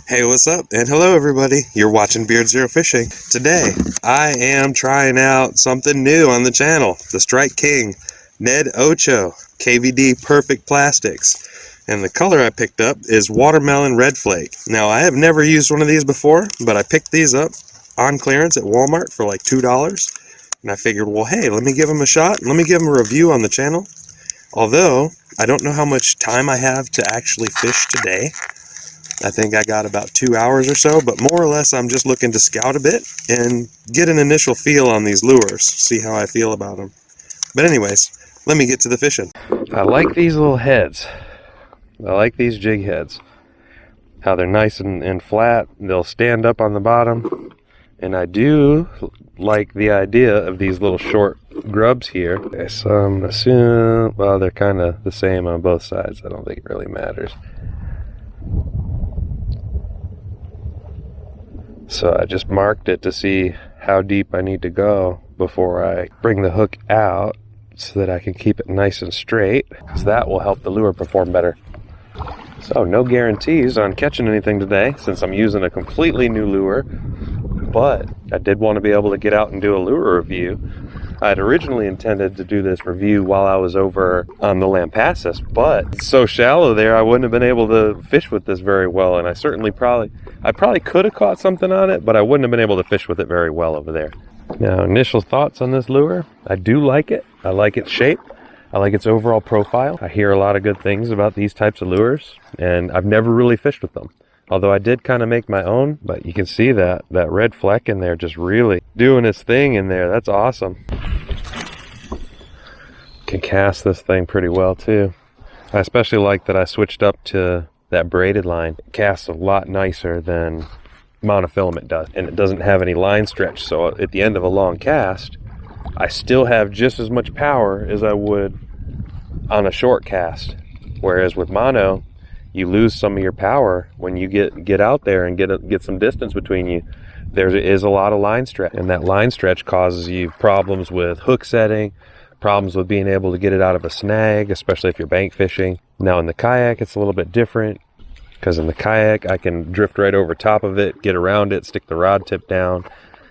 Hey, what's up? And hello, everybody. You're watching Beard Zero Fishing. Today, I am trying out something new on the channel, the Strike King Ned Ocho KVD Perfect Plastics. And the color I picked up is Watermelon Red Flake. Now, I have never used one of these before, but I picked these up on clearance at Walmart for like $2. And I figured, well, hey, let me give them a shot. Let me give them a review on the channel. Although, I don't know how much time I have to actually fish today. I think I got about 2 hours or so, but more or less I'm just looking to scout a bit and get an initial feel on these lures, see how I feel about them. But anyways, let me get to the fishing. I like these little heads. I like these jig heads. How they're nice and flat. They'll stand up on the bottom. And I do like the idea of these little short grubs here. Okay, so assume, well, they're kind of the same on both sides. I don't think it really matters. So I just marked it to see how deep I need to go before I bring the hook out so that I can keep it nice and straight, because that will help the lure perform better. So no guarantees on catching anything today since I'm using a completely new lure, but I did want to be able to get out and do a lure review. I had originally intended to do this review while I was over on the Lampasas, but it's so shallow there I wouldn't have been able to fish with this very well, and I probably could have caught something on it, but I wouldn't have been able to fish with it very well over there. Now, initial thoughts on this lure. I do like it. I like its shape. I like its overall profile. I hear a lot of good things about these types of lures, and I've never really fished with them. Although I did kind of make my own, but you can see that red fleck in there just really doing its thing in there. That's awesome. Can cast this thing pretty well too. I especially like that I switched up to that braided line. It casts a lot nicer than monofilament does, and it doesn't have any line stretch, so at the end of a long cast I still have just as much power as I would on a short cast, whereas with mono you lose some of your power when you get out there and get some distance between you. There is a lot of line stretch, and that line stretch causes you problems with hook setting, problems with being able to get it out of a snag, especially if you're bank fishing. Now in the kayak it's a little bit different, because in the kayak I can drift right over top of it, get around it, stick the rod tip down,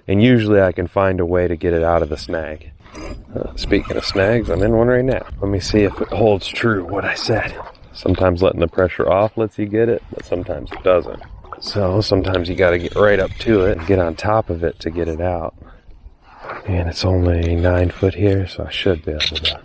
and usually I can find a way to get it out of the snag. Speaking of snags, I'm in one right now. Let me see if it holds true what I said. Sometimes letting the pressure off lets you get it, but sometimes it doesn't. So sometimes you got to get right up to it and get on top of it to get it out. And it's only 9 foot here, so I should be able to.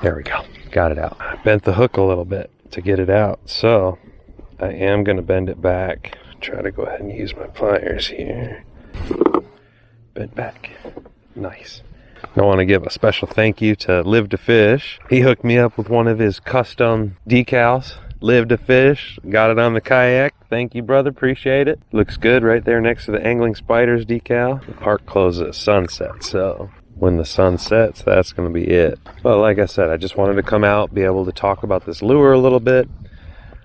There we go. Got it out. I bent the hook a little bit to get it out, so I am going to bend it back. Try to go ahead and use my pliers here. Bent back. Nice. I want to give a special thank you to Live to Fish. He hooked me up with one of his custom decals. Live to Fish. Got it on the kayak. Thank you, brother. Appreciate it. Looks good right there next to the Angling Spiders decal. The park closes at sunset, so when the sun sets, that's going to be it. But like I said, I just wanted to come out, be able to talk about this lure a little bit.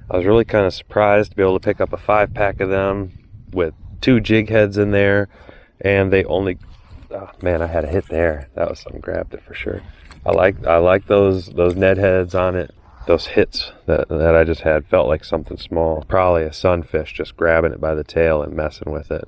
I was really kind of surprised to be able to pick up a 5-pack of them with 2 jig heads in there, and they only, oh man, I had a hit there. That was something, grabbed it for sure. I like those Ned heads on it. Those hits that I just had felt like something small. Probably a sunfish just grabbing it by the tail and messing with it.